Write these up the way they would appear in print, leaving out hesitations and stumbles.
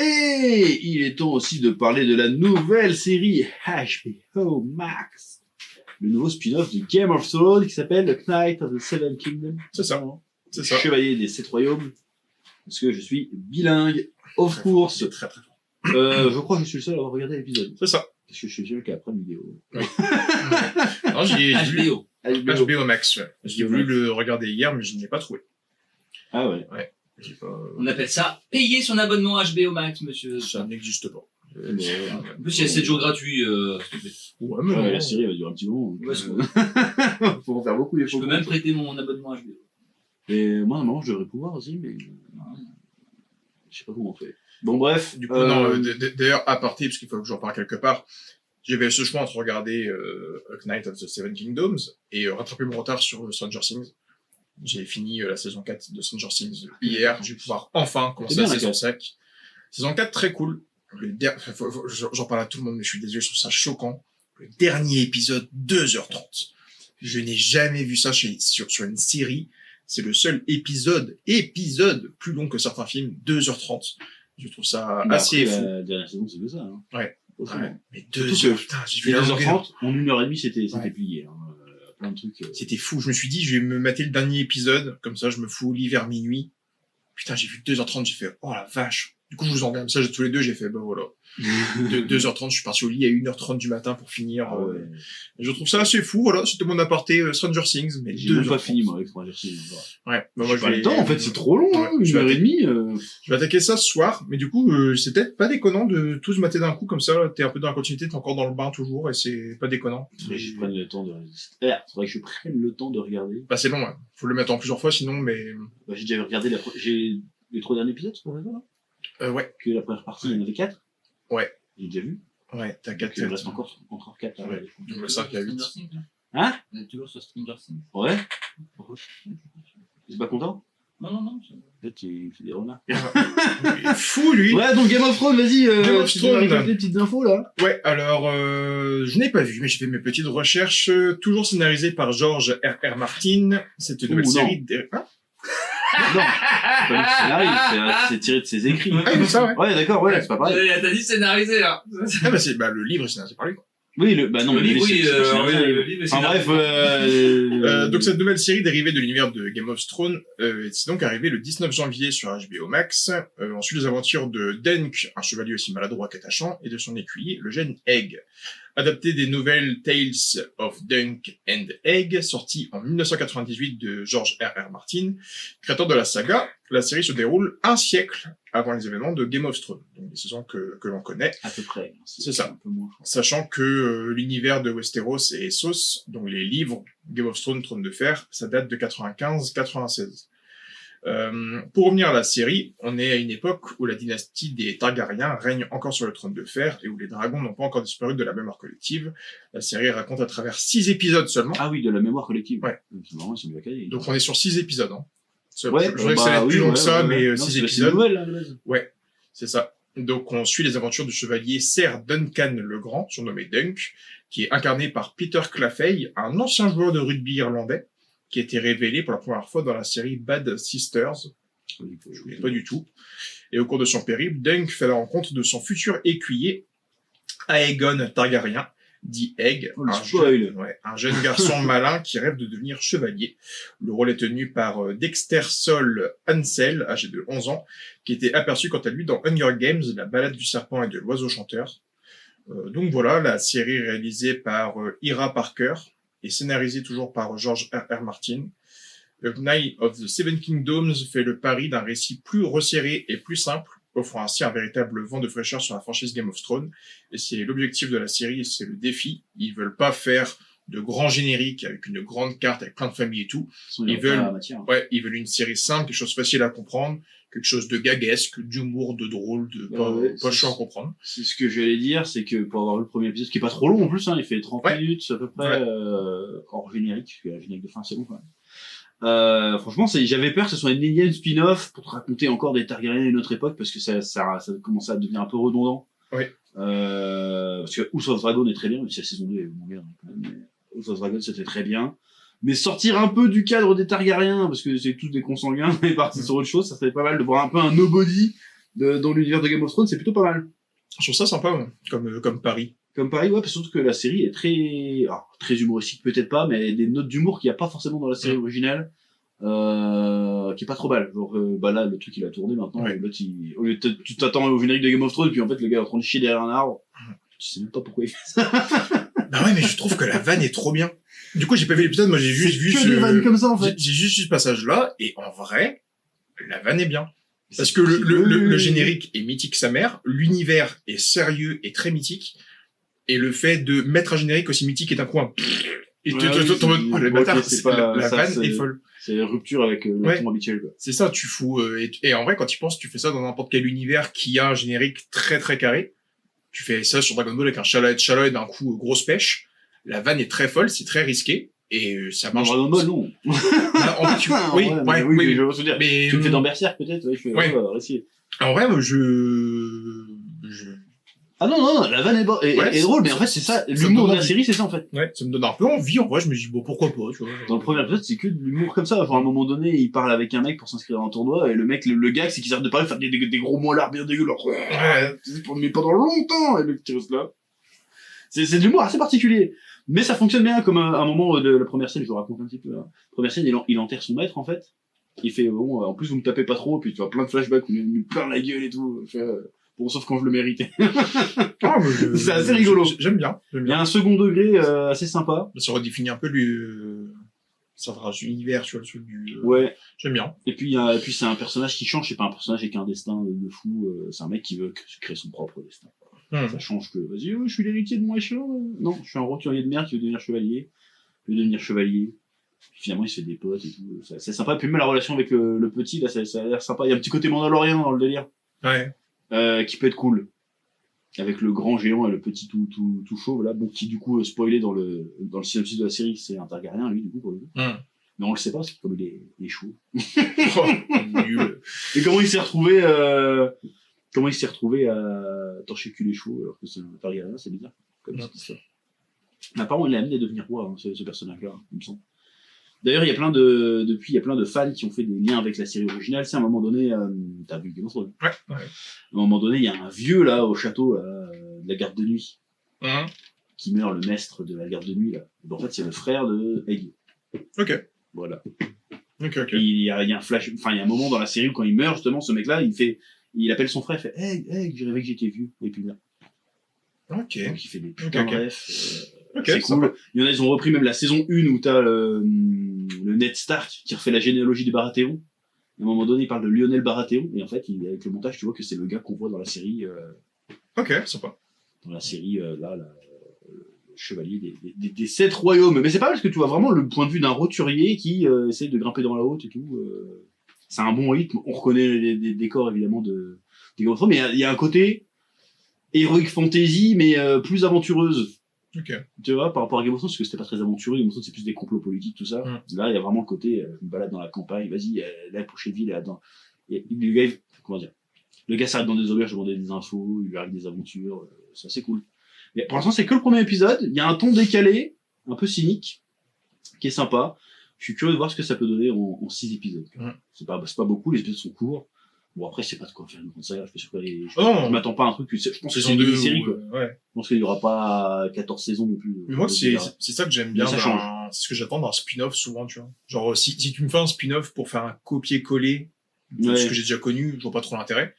Et il est temps aussi de parler de la nouvelle série HBO Max. Le nouveau spin-off de Game of Thrones qui s'appelle The Knight of the Seven Kingdoms. C'est ça. C'est ça. Chevalier des Sept Royaumes. Parce que je suis bilingue, of course. Très très fort. Je crois que je suis le seul à avoir regardé l'épisode. C'est ça. Parce que je suis le seul qui a pris une vidéo. Non, j'ai vu HBO. HBO Max. Ouais. J'ai voulu le regarder hier, mais je ne l'ai pas trouvé. Ah ouais. J'ai pas... On appelle ça payer son abonnement HBO Max, monsieur. Ça n'existe pas. En plus, il y a 7 jours gratuits. Ouais, mais Ouais, non. la série va durer un petit moment. Ouais, c'est Faut en faire beaucoup. Je peux même prêter mon abonnement HBO. Et moi, normalement, je devrais pouvoir aussi, mais je sais pas comment on fait. Bon, bref. Du coup, non, d'ailleurs, à partir, parce qu'il faut que j'en parle quelque part, j'avais ce choix entre regarder A Knight of the Seven Kingdoms et rattraper mon retard sur Stranger Things. J'ai fini la saison 4 de Stranger Things hier. Je vais pouvoir enfin commencer C'est bien, la saison 5. Saison 4, très cool. J'en parle à tout le monde, mais je suis désolé, je trouve ça choquant. Le dernier épisode, 2h30. Je n'ai jamais vu ça sur une série. C'est le seul épisode plus long que certains films, 2h30. Je trouve ça assez fou. La dernière saison, c'est que ça. Hein. Ouais. Ouais. Mais Surtout 2h, que putain, j'ai vu Les la 2h30, longueur. en 1h30, c'était Ouais. plié. Hein. Plein de trucs. C'était fou. Je me suis dit, je vais me mater le dernier épisode. Comme ça, je me fous au lit vers minuit. Putain, j'ai vu 2h30, j'ai fait, oh la vache. Du coup, je vous envoie un message à tous les deux, j'ai fait, ben voilà. De 2h30, je suis parti au lit à 1h30 du matin pour finir. Ah ouais. Je trouve ça assez fou, voilà. C'était mon aparté Stranger Things, mais J'ai même 2h30. pas fini, moi, avec Stranger Things. Ouais. Bah, J'ai je pas vais- le temps, en fait, c'est trop long, hein, Ouais, je vais 1h30. Je vais attaquer ça ce soir, mais du coup, c'est peut-être pas déconnant de tout se mater d'un coup comme ça. Là. T'es un peu dans la continuité, t'es encore dans le bain toujours, et c'est pas déconnant. Faudrait que je prenne le temps de faudrait que je prenne le temps de regarder. Bah, c'est long, ouais. Faut le mettre en plusieurs fois, sinon, mais... Bah, j'ai déjà regardé j'ai les 3 derniers épisodes, c'est pas vrai, là? ouais. Que la première partie, il y en avait 4. Ouais. J'ai déjà vu. Ouais, t'as Donc, 4 il me reste encore 4 à Ouais. regarder. Le 5 à 8. Hein? On est toujours sur Stranger Things. Ouais? Pourquoi? T'es pas content? Non. Peut-être qu'il fait des remarques. Il est fou, lui. Ouais, donc Game of Thrones, vas-y, Game of tu Thrones. vas récolter des petites infos, là. Ouais, alors, je n'ai pas vu, mais j'ai fait mes petites recherches, toujours scénarisées par George R.R. Martin. Cette nouvelle non. série... Hein Non, c'est pas lui qui scénarise, c'est tiré de ses écrits. Ah, c'est ça, ouais. Ouais, d'accord, ouais, c'est pas pareil. T'as dit scénarisé, là. Ah, bah, le livre est scénarisé par lui, quoi. Oui, non, Le mais livre, oui, c'est pas scénarisé. le livre est Enfin, bref, Donc cette nouvelle série dérivée de l'univers de Game of Thrones est donc arrivée le 19 janvier sur HBO Max. On suit les aventures de Dunk, un chevalier aussi maladroit qu'attachant, et de son écuyer, le jeune Egg. Adapté des nouvelles Tales of Dunk and Egg, sorti en 1998 de George R.R. Martin, créateur de la saga. La série se déroule un siècle avant les événements de Game of Thrones, donc des saisons que l'on connaît. à peu près. C'est ça. Un peu moins. Sachant que l'univers de Westeros et Essos, donc les livres Game of Thrones, Trône de Fer, ça date de 95-96. Pour revenir à la série, on est à une époque où la dynastie des Targaryens règne encore sur le trône de fer et où les dragons n'ont pas encore disparu de la mémoire collective. La série raconte à travers 6 épisodes seulement. Ah oui, de la mémoire collective. Ouais. C'est marrant, ils sont bien calés. Donc on est sur 6 épisodes. Hein. ouais, je voudrais que ça va être plus long que ça, mais 6 épisodes. C'est nouvelle, là, à la base. Ouais, c'est ça. Donc on suit les aventures du chevalier Ser Duncan le Grand, surnommé Dunk, qui est incarné par Peter Claffey, un ancien joueur de rugby irlandais, qui a été révélé pour la première fois dans la série Bad Sisters. Je ne connais pas du tout. Et au cours de son périple, Dunk fait la rencontre de son futur écuyer, Aegon Targaryen, dit Egg, Oh, le spoil. un jeune garçon malin qui rêve de devenir chevalier. Le rôle est tenu par Dexter Sol Ansel, âgé de 11 ans, qui était aperçu quant à lui dans Hunger Games, la balade du serpent et de l'oiseau chanteur. Donc voilà, la série réalisée par Ira Parker et scénarisée toujours par George R.R. Martin. The Knight of the Seven Kingdoms fait le pari d'un récit plus resserré et plus simple, offrant ainsi un véritable vent de fraîcheur sur la franchise Game of Thrones. Et c'est l'objectif de la série, c'est le défi. Ils veulent pas faire de grands génériques avec une grande carte, avec plein de familles et tout. Ils veulent une série simple, quelque chose facile à comprendre, quelque chose de gaguesque, d'humour, de drôle, de pas chiant à comprendre. C'est ce que j'allais dire, c'est que pour avoir vu le premier épisode, qui est pas trop long en plus, hein, il fait 30 minutes à peu près, hors générique, parce que la générique de fin c'est long quand même. Franchement, j'avais peur que ce soit une énième spin-off pour te raconter encore des Targaryens d'une autre époque, parce que ça commençait à devenir un peu redondant. Oui. Parce que House of Dragon est très bien, même si la saison 2 est moins bien, quand même, mais House of Dragon c'était très bien. Mais sortir un peu du cadre des Targaryens, parce que c'est tous des consanguins, et partir sur autre chose, ça serait pas mal de voir un peu un nobody dans l'univers de Game of Thrones, c'est plutôt pas mal. Je trouve ça sympa, moi, comme Paris. Comme pareil, ouais, parce que surtout que la série est très humoristique, peut-être pas, mais des notes d'humour qu'il n'y a pas forcément dans la série originale, qui est pas trop mal. Genre, là, le truc, il a tourné maintenant, Ouais. l'autre, au lieu de, tu t'attends au générique de Game of Thrones, puis en fait, le gars est en train de chier derrière un arbre. Tu sais même pas pourquoi il fait ça. Bah ouais, mais je trouve que la vanne est trop bien. Du coup, j'ai pas vu l'épisode, moi j'ai juste vu que des vannes comme ça, en fait. J'ai juste vu ce passage-là, et en vrai, la vanne est bien. Parce C'est que possible. le générique est mythique sa mère, l'univers est sérieux et très mythique, et le fait de mettre un générique aussi mythique est un coin. Et Ouais, t'es oui, en mode, oh, le ok, bâtard, c'est pas- la ça, vanne c'est- est folle. C'est rupture avec le Ouais. ton habituel, quoi. C'est ça, tu fous, et en vrai, quand tu penses, tu fais ça dans n'importe quel univers qui a un générique très très carré. Tu fais ça sur Dragon Ball avec un Shallow d'un coup, grosse pêche. La vanne est très folle, c'est très risqué, et ça Dans marche. Dragon Ball, non. Bah, en fait, oui, mais oui, mais je veux dire. mais, Tu le fais dans Berserk, peut-être, ouais, je fais, Ouais. récit. en vrai, Ah non, la vanne est Ouais, est drôle, mais en fait, c'est ça, me l'humour donne de la envie. série, c'est ça, en fait. ouais, ça me donne un peu envie, en vrai, je me dis, bon, pourquoi pas, tu vois. Dans le premier épisode, c'est que de l'humour comme ça. Genre, à un moment donné, il parle avec un mec pour s'inscrire à un tournoi, et le mec, le gag, c'est qu'il s'arrête de parler, faire des gros molards bien dégueulasses. Ouais. Mais pendant longtemps, et le mec qui reste là. C'est de l'humour assez particulier. Mais ça fonctionne bien, comme à un moment de la première scène, je vous raconte un petit peu. Hein. Première scène, il enterre son maître, en fait. Il fait, bon, en plus, vous me tapez pas trop, puis tu vois plein de flashbacks où il me plein la gueule et tout. Je fais, bon, sauf quand je le méritais. Ah, mais C'est assez rigolo. J'aime bien, Il y a un second degré assez sympa. Ça redéfinit un peu ça univers, tu vois, le truc du, Ouais. j'aime bien. Et puis, c'est un personnage qui change. C'est pas un personnage avec un destin de fou. C'est un mec qui veut créer son propre destin. Ça change que, vas-y, je suis l'héritier de mon échelon. Non, je suis un roturier de merde qui veut devenir chevalier. Il veut devenir chevalier. Puis finalement, il se fait des potes et tout. C'est sympa. Puis même la relation avec le petit, là, ça a l'air sympa. Il y a un petit côté mandalorien dans le délire. Ouais. Qui peut être cool. Avec le grand géant et le petit tout chauve, là. Bon, qui, du coup, spoilé dans le synopsis de la série, c'est un Targaryen, lui, du coup, pour le coup. Mais on le sait pas, parce que comme il est chaud. Oh, nul. Et comment il s'est retrouvé à torcher cul les chauds alors que c'est un Targaryen, c'est bizarre. Comme Ouais. cette histoire. Mais apparemment, il l'a amené à devenir roi, hein, ce personnage-là, il me semble. D'ailleurs, il y a plein de fans qui ont fait des liens avec la série originale. C'est à un moment donné, t'as vu Game of Thrones. Ouais. À un moment donné, il y a un vieux, là, au château, là, de la garde de nuit, qui meurt, le maître de la garde de nuit, là. Et en fait, c'est le frère de Egg. Ok. Voilà. Ok. Et il y a un flash, enfin, il y a un moment dans la série où quand il meurt, justement, ce mec-là, il appelle son frère, il fait, hey, j'ai rêvé que j'étais vieux. Et puis là. Ok. Donc, il fait des putains de Ok. refs. Ok, C'est sympa. cool. Il y en a, ils ont repris même la saison 1 où t'as le Ned Stark qui refait la généalogie des Baratheon. À un moment donné, il parle de Lionel Baratheon. Et en fait, avec le montage, tu vois que c'est le gars qu'on voit dans la série, Ok, sympa. là, le chevalier des 7 royaumes. Mais c'est pas parce que tu vois vraiment le point de vue d'un roturier qui essaye de grimper dans la haute et tout. C'est un bon rythme. On reconnaît les décors, évidemment, des Game of Thrones. Mais il y a un côté heroic fantasy, mais plus aventureuse. Ok. Tu vois, par rapport à Game of Thrones, parce que c'était pas très aventureux, Game of Thrones c'est plus des complots politiques, tout ça. Là, il y a vraiment le côté, je me balade dans la campagne, vas-y, la prochaine ville, là-dedans. Et le gars, comment dire, le gars s'arrête dans des auberges, demander des infos, il lui arrive des aventures, c'est assez cool. Mais pour l'instant, c'est que le premier épisode, il y a un ton décalé, un peu cynique, qui est sympa. Je suis curieux de voir ce que ça peut donner en 6 épisodes. C'est pas beaucoup, les épisodes sont courts. Bon, après, c'est pas de quoi faire une grande saga, je m'attends pas à un truc, je pense que c'est une série, quoi. Ouais. Je pense qu'il y aura pas 14 saisons non plus. Mais moi, c'est ça que j'aime bien. Mais ça change. C'est ce que j'attends d'un spin-off souvent, tu vois. Genre, si tu me fais un spin-off pour faire un copier-coller de ce que j'ai déjà connu, je vois pas trop l'intérêt.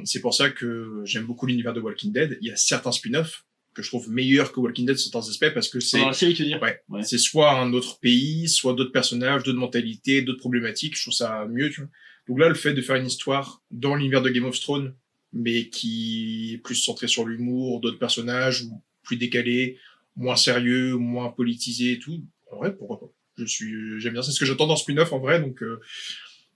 C'est pour ça que j'aime beaucoup l'univers de Walking Dead. Il y a certains spin-offs que je trouve meilleurs que Walking Dead sur certains aspects parce que c'est... Dans la série, tu veux dire? Ouais. Ouais. C'est soit un autre pays, soit d'autres personnages, d'autres mentalités, d'autres problématiques. Je trouve ça mieux, tu vois. Donc là, le fait de faire une histoire dans l'univers de Game of Thrones, mais qui est plus centrée sur l'humour, d'autres personnages, ou plus décalés, moins sérieux, moins politisés et tout, en vrai, pourquoi pas. J'aime bien, c'est ce que j'attends dans spin-off, en vrai, donc,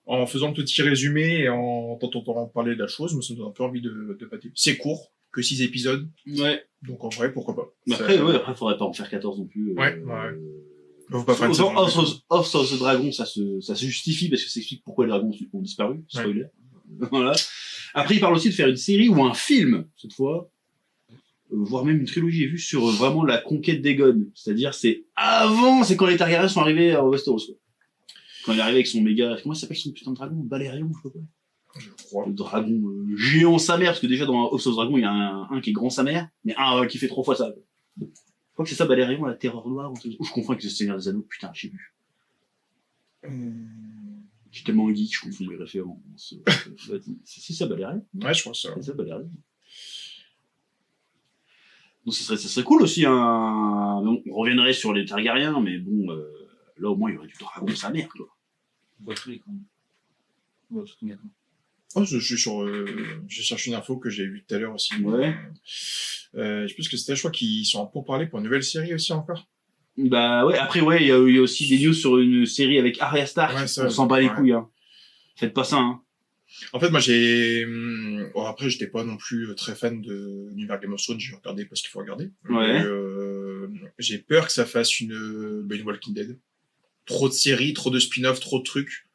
en faisant le petit résumé et en t'entendant parler de la chose, moi, ça me donne un peu envie de pâter. C'est court, que 6 épisodes. Ouais. Donc, en vrai, pourquoi pas. Mais après, faudrait pas en faire 14 non plus. Ouais. Faut pas faire une saison. Off of the Dragon, ça se justifie parce que ça explique pourquoi les dragons ont disparu. Spoiler. Voilà. Après, il parle aussi de faire une série ou un film, cette fois, voire même une trilogie vue sur vraiment la conquête d'Aegon. C'est-à-dire, c'est quand les Targaryens sont arrivés à Westeros, quoi. Quand il est arrivé avec son méga, comment il s'appelle son putain de dragon? Balerion, je sais pas quoi. Je 3. Le dragon géant sa mère, parce que déjà dans House of Dragon, il y a un qui est grand sa mère, mais un qui fait 3 fois ça. Je crois que c'est ça, Balérion, la terreur noire, ou je confonds avec le Seigneur des Anneaux, putain, je sais plus. Je suis tellement geek, je confonds les références. C'est ça, Balérion? Ouais, je crois ça. C'est ça, Balérion. Donc ça serait cool aussi, hein. On reviendrait sur les Targaryens, mais bon, là au moins il y aurait du dragon sa mère, quoi. Boiterie, quand même. Ouais, c'est bien. Oh, je suis sur, j'ai cherché une info que j'ai vue tout à l'heure aussi. Ouais. Je sais plus ce que c'était, je crois qu'ils sont pour parler pour une nouvelle série aussi encore. Bah ouais, après ouais, il y a aussi des news sur une série avec Arya Stark, Ouais, ça, on s'en bat les ouais. couilles, hein. Faites pas ça, hein. En fait, moi, bon, après, j'étais pas non plus très fan de l'univers Game of Thrones, j'ai regardé parce qu'il faut regarder. Ouais. Mais, j'ai peur que ça fasse une Walking Dead. Trop de séries, trop de spin-off, trop de trucs.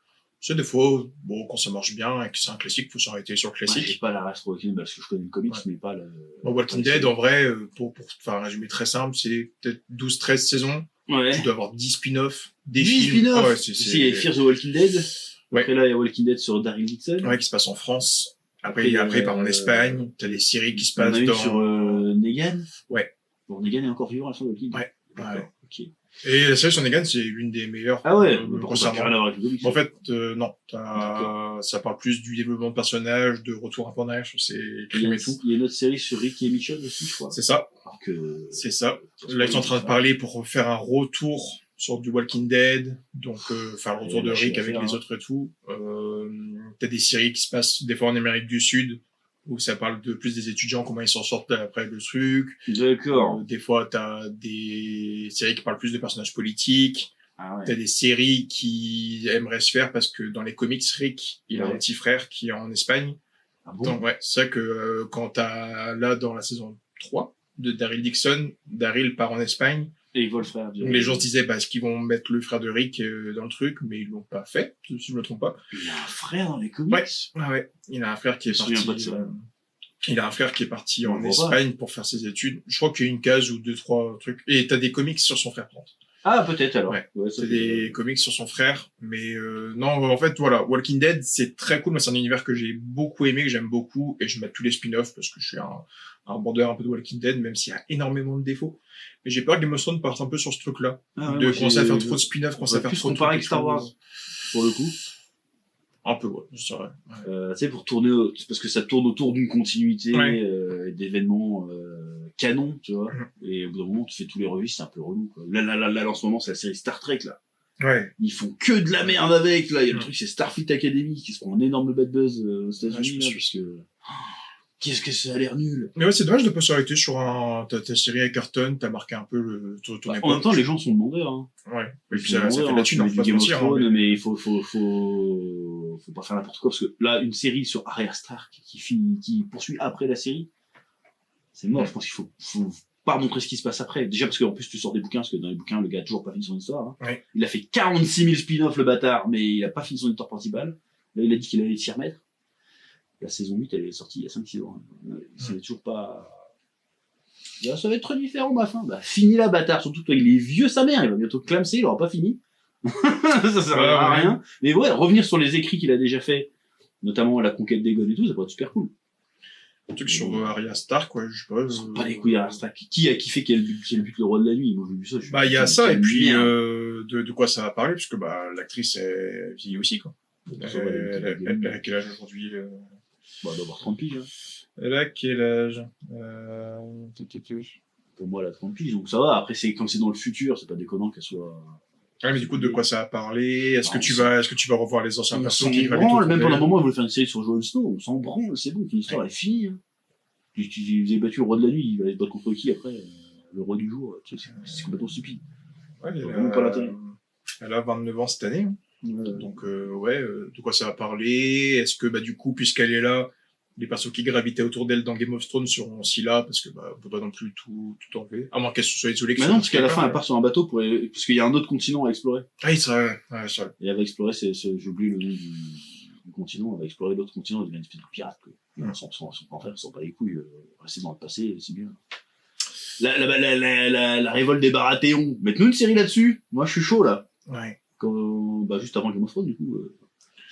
C'est des fois, bon, quand ça marche bien et que c'est un classique, faut s'arrêter sur le Ouais, classique. j'ai pas la race trop Walking Dead parce que je connais le comics, Ouais. mais pas le... Bon, Walking Dead, en vrai, pour faire un résumé très simple, c'est peut-être 12-13 saisons. Ouais. Tu dois avoir 10 spin-offs, des 10 films. spin-offs. Ah ouais, Si, il y a Fear the Walking Dead. Ouais. Après là, il y a Walking Dead sur Daryl Dixon. Ouais, qui se passe en France. Après, Après, après, par en Espagne. T'as les séries qui se On passent a une dans... sur Negan. Ouais. Bon, Negan est encore vivant à la fin de Walking Dead. Ouais. D'accord, Ouais. ok. Et la série sur Negan, c'est l'une des meilleures. Ah ouais, me par contre, ça n'a concernant. rien à voir avec le comics. En fait, non. D'accord. Ça parle plus du développement de personnages, de retour un peu en arrière sur ses il y, crimes a, et tout. il y a une autre série sur Rick et Michonne aussi, je crois. C'est ça. Alors que... C'est ça. Là, ils sont en train de parler pour faire un retour sur du Walking Dead. Donc, faire le retour de Rick avec les autres et tout. T'as des séries qui se passent des fois en Amérique du Sud, où ça parle de plus des étudiants, comment ils s'en sortent après le truc. D'accord. Des fois, t'as des séries qui parlent plus de personnages politiques. Ah ouais. T'as des séries qui aimeraient se faire parce que dans les comics, Rick, il a un petit frère qui est en Espagne. Ah bon? Donc, ouais, c'est ça que quand t'as là dans la saison 3 de Daryl Dixon, Daryl part en Espagne. Et ils volent le frère. Donc, les gens se disaient, bah, est-ce qu'ils vont mettre le frère de Rick dans le truc, mais ils l'ont pas fait, si je me trompe pas. Il a un frère dans les comics. Ouais. Il a un frère qui est parti. Il a un frère qui est parti en Espagne pour faire ses études. Je crois qu'il y a une case ou 2-3 trucs. Et t'as des comics sur son frère, par contre. Ah, peut-être alors. Ouais. Ouais, c'est des comics sur son frère, mais non, en fait, voilà, Walking Dead, c'est très cool, mais c'est un univers que j'ai beaucoup aimé, que j'aime beaucoup, et je mets tous les spin-offs parce que je suis un bandeur un peu de Walking Dead, même s'il y a énormément de défauts. Mais j'ai peur que Game of Thrones parte un peu sur ce truc-là, de commencer à faire trop de spin-offs, commencer à faire trop de comparer avec Star Wars, pour le coup. Un peu, ouais, c'est vrai. Ouais. Tu sais, pour tourner, parce que ça tourne autour d'une continuité, d'événements canon, tu vois. Et au bout d'un moment, tu fais tous les revues, c'est un peu relou, quoi. Là, en ce moment, c'est la série Star Trek, là. Ouais. Ils font que de la merde avec, là. Il y a le truc, c'est Starfleet Academy, qui se prend un énorme bad buzz aux États-Unis, là, parce que... Qu'est-ce que ça a l'air nul. Mais ouais, c'est dommage de pas s'arrêter sur ta série à carton, t'as marqué un peu ton époque. En même temps, les gens sont demandeurs, hein. Ouais. Et puis ça fait de la thune, hein, faut pas se Game of mentir, Thrones, mais il faut pas faire n'importe quoi, parce que là, une série sur Arya Stark qui poursuit après la série, c'est mort. Je pense qu'il faut pas montrer ce qui se passe après. Déjà parce qu'en plus tu sors des bouquins, parce que dans les bouquins, le gars a toujours pas fini son histoire, hein. Ouais. Il a fait 46 000 spin-offs, le bâtard, mais il a pas fini son histoire principale. Là, il a dit qu'il allait s'y remettre. La saison 8, elle est sortie il y a 5-6 ans. Hein. C'est toujours pas... Là, ça va être très différent, ma fin. Bah, fini la bâtard, surtout toi, il est vieux sa mère, il va bientôt clamser, il aura pas fini. Ça sert à rien. Mais ouais, revenir sur les écrits qu'il a déjà fait, notamment la conquête des gones et tout, ça pourrait être super cool. Un truc sur Arya Stark, ouais, je sais pas. Pas les couilles Arya Stark. Qui a kiffé qu'elle bute le roi de la nuit? Moi, j'ai vu ça. Bah, il y a ça, et puis, de quoi ça va parler, puisque, bah, l'actrice, elle vieillit aussi, quoi. Elle a quel âge aujourd'hui? Bah, elle doit avoir 30 piges, hein. Elle a quel âge? Pour moi, elle a 30 piges, donc ça va. Après, comme c'est dans le futur, c'est pas déconnant qu'elle soit... Ouais, mais du coup, de quoi ça va parler? Est-ce que tu vas revoir les anciens persos qui gravitent autour d'elle? Même pendant un moment, ils voulaient faire une série sur Jon Snow, on s'en branle, c'est bon, l'histoire elle est finie, hein. Vous avez battu le roi de la nuit, il va se battre contre qui après? Le roi du jour, c'est complètement stupide. Ouais, pas elle a 29 ans cette année. Donc, de quoi ça va parler? Est-ce que, bah, du coup, puisqu'elle est là, les persos qui gravitaient autour d'elle dans Game of Thrones seront aussi là, parce que, bah, on peut pas non plus tout enlever. À moins qu'elle soit isolée. Mais non, parce qu'à la fin, elle part sur un bateau parce qu'il y a un autre continent à explorer. Ah, c'est vrai. Et elle va explorer, j'ai oublié le nom du continent, elle va explorer d'autres continents, elle devient une espèce de pirate, quoi. Ils s'en pas les couilles, rester dans le passé, c'est bien. La révolte des Baratheons. Mettez-nous une série là-dessus. Moi, je suis chaud, là. Ouais. Juste avant Game of Thrones, du coup.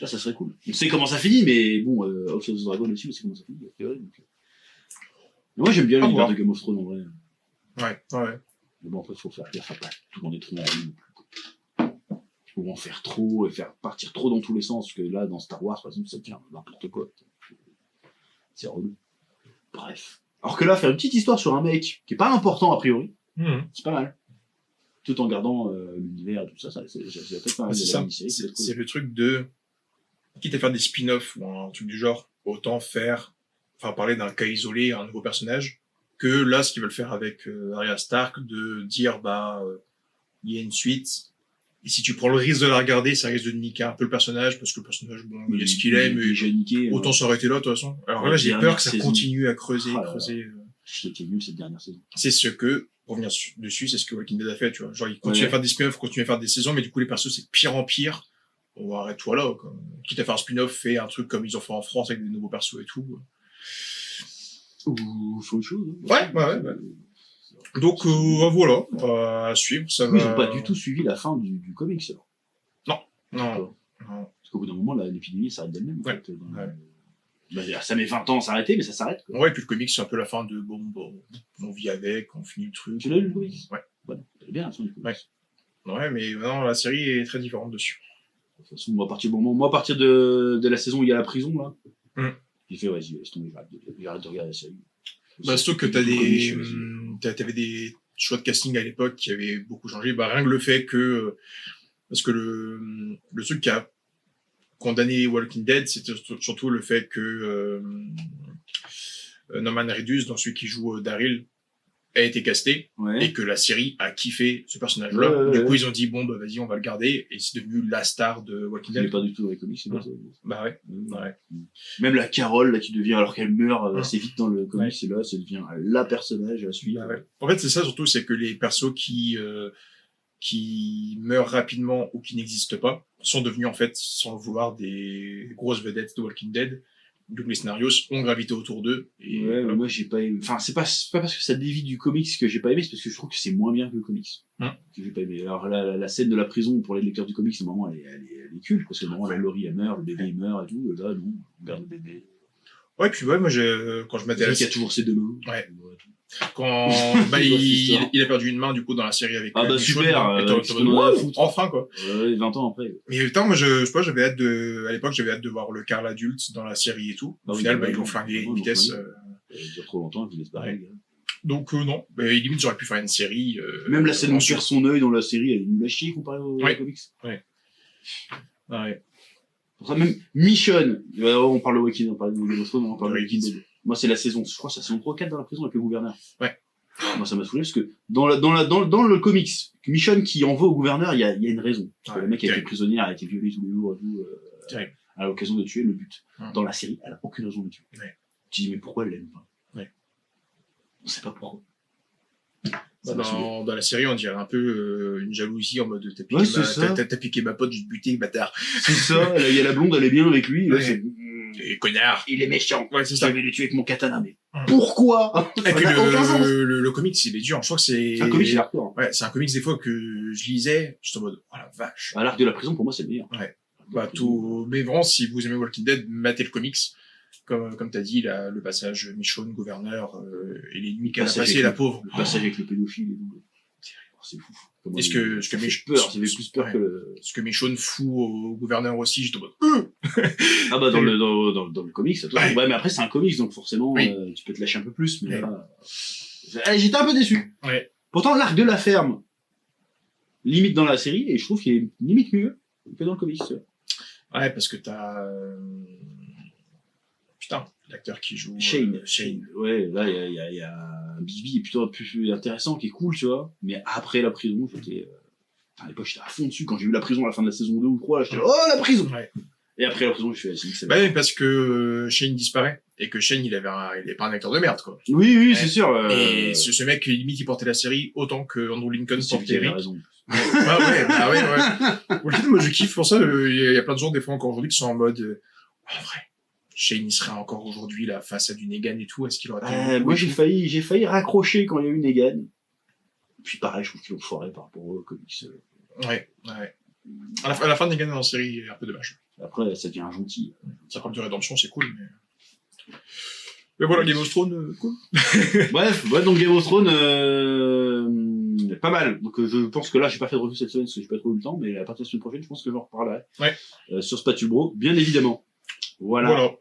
Ça serait cool. On sait comment ça finit, mais bon, House of the Dragon aussi, on sait comment ça finit. Mais moi, j'aime bien l'univers de Game of Thrones, en vrai. Ouais. Mais bon, après, il faut faire gaffe à pas tout le monde est trop en ligne. Faut en faire trop et faire partir trop dans tous les sens, parce que là, dans Star Wars, par exemple, ça tient n'importe quoi. C'est relou. Bref. Alors que là, faire une petite histoire sur un mec qui est pas important a priori, c'est pas mal. Tout en gardant l'univers et tout ça, c'est peut-être pas mal. C'est ça. C'est le truc de, quitte à faire des spin-offs ou un truc du genre, autant parler d'un cas isolé, un nouveau personnage, que là, ce qu'ils veulent faire avec Arya Stark, de dire, il y a une suite, et si tu prends le risque de la regarder, ça risque de niquer un peu le personnage, parce que le personnage, bon, il est ce qu'il est, mais autant s'arrêter là, de toute façon. Alors là, j'ai peur que ça continue à creuser. C'était nul cette dernière saison. C'est ce que, pour revenir dessus, c'est ce que Walking Dead a fait, tu vois. Genre, il continue à faire des spin-offs, continue à faire des saisons, mais du coup, les persos, c'est pire en pire. On arrête-toi là, quoi. Quitte à faire un spin-off, fait un truc comme ils ont fait en France avec des nouveaux persos et tout. Ou faut autre chose. Ouais. Donc, voilà, à suivre, ça va. Ils n'ont pas du tout suivi la fin du comics, alors. Non. Parce qu'au bout d'un moment, l'épidémie s'arrête d'elle-même, en fait. Ouais. Ça met 20 ans à s'arrêter, mais ça s'arrête, quoi. Ouais, et puis le comics, c'est un peu la fin de, on vit avec, on finit le truc. Tu l'as lu, le comics? Ouais. Voilà. C'est bien, la fin du comics. Ouais, mais non, la série est très différente dessus. De toute façon, moi, à partir de la saison où il y a la prison, là, j'ai fait, vas-y, laisse tomber, j'arrête de regarder la série. Sauf que t'avais des choix de casting à l'époque qui avaient beaucoup changé. Rien que le fait que, parce que le truc qui a condamné Walking Dead, c'était surtout le fait que Norman Reedus, dans celui qui joue Daryl, a été casté, et que la série a kiffé ce personnage-là. Du coup, ils ont dit, vas-y, on va le garder, et c'est devenu la star de Walking Dead. Il est pas du tout dans les comics, c'est pas ça. Ouais. Même la Carole, là, qui devient, alors qu'elle meurt assez vite dans le comics, c'est là, ça devient la personnage à suivre. En fait, c'est ça, surtout, c'est que les persos qui meurent rapidement ou qui n'existent pas sont devenus, en fait, sans le vouloir, des grosses vedettes de Walking Dead. Donc les scénarios ont gravité autour d'eux. Et mais moi j'ai pas aimé. Enfin, c'est pas parce que ça dévie du comics que j'ai pas aimé, c'est parce que je trouve que c'est moins bien que le comics. Que j'ai pas aimé. Alors la scène de la prison pour les lecteurs du comics, normalement elle est culte, parce que normalement la Laurie elle meurt, le bébé il meurt et tout. Là non, on garde le bébé. Ouais, puis moi quand je m'intéresse. Il y a toujours ses deux mains. Ouais. Quand il a perdu une main du coup dans la série avec super, enfin quoi. 20 ans après. Mais putain, moi je sais pas, à l'époque j'avais hâte de voir le Carl adulte dans la série et tout. Au final ils l'ont flingué une vitesse. Il y a trop longtemps qu'il laisse pareil. Donc non, mais limite j'aurais pu faire une série. Même la scène où on perd son œil dans la série, elle est nulle à chier comparée au comics. Ouais. Pour ça même Michonne, on parle de Walking Dead, on parle de Game of Thrones, on parle de Walking Dead. Moi, c'est la saison, je crois, c'est la saison 3 ou 4 dans la prison avec le gouverneur. Ouais. Moi, ça m'a saoulé parce que dans le comics, Michonne qui en veut au gouverneur, il y a une raison. Parce que le mec a été prisonnier, a été violé tous les jours et tout, à l'occasion de tuer le but. Dans la série, elle a aucune raison de tuer. Tu dis, mais pourquoi elle l'aime pas? On sait pas pourquoi. Dans la série, on dirait un peu une jalousie en mode t'as piqué ma pote, je te buté, bâtard. C'est ça, il y a la blonde, elle est bien avec lui, là, et connard. Il est méchant. Ouais, c'est ça. Je vais le tuer avec mon katana, mais pourquoi? Et puis le comics, il est dur. Je crois que c'est un comics, c'est hardcore. Ouais, c'est un comics des fois que je lisais, j'étais en mode, oh la vache. L'arc de la prison, pour moi, c'est le meilleur. Ouais. Mais vraiment, si vous aimez Walking Dead, matez le comics. Comme t'as dit, le passage Michonne, gouverneur, et les nuits qu'elle a passées, la pauvre. Le passage avec le pédophile et tout. C'est fou. Et ce que Michonne fout au gouverneur aussi, j'étais en mode, dans le comics, ça, ouais, mais après, c'est un comics, donc forcément, tu peux te lâcher un peu plus, mais là, j'étais un peu déçu. Pourtant, l'arc de la ferme, limite dans la série, et je trouve qu'il est limite mieux que dans le comics. Ouais, parce que t'as, putain, l'acteur qui joue Shane. Ouais, là il y a un Bibi plutôt plus intéressant qui est cool, tu vois. Mais après la prison, j'étais à l'époque j'étais à fond dessus quand j'ai vu la prison à la fin de la saison 2 ou 3, là, j'étais oh la prison. Et après la prison, je fais c'est oui, parce que Shane disparaît et que Shane il est pas un acteur de merde quoi. Oui, c'est sûr. Et ce mec limite il portait la série autant que Andrew Lincoln portait Rick. Raison. Ouais. Moi je kiffe pour ça, il y a plein de gens des fois encore aujourd'hui qui sont en mode en vrai Shane il serait encore aujourd'hui là face à du Negan et tout, est-ce qu'il aurait moi j'ai failli raccrocher quand il y a eu Negan. Puis pareil, je trouve qu'ils l'ont foiré par rapport aux comics. Ouais. À la fin de Negan dans la série, il est un peu dommage. Après, ça devient un gentil. Ça parle de rédemption, c'est cool, mais voilà, Game of Thrones, cool. Bref, ouais, donc Game of Thrones, pas mal. Donc je pense que là, j'ai pas fait de revue cette semaine parce que j'ai pas trop eu le temps, mais à partir de la semaine prochaine, je pense que j'en reparlerai. Ouais. Sur Spatule Bro, bien évidemment. Voilà.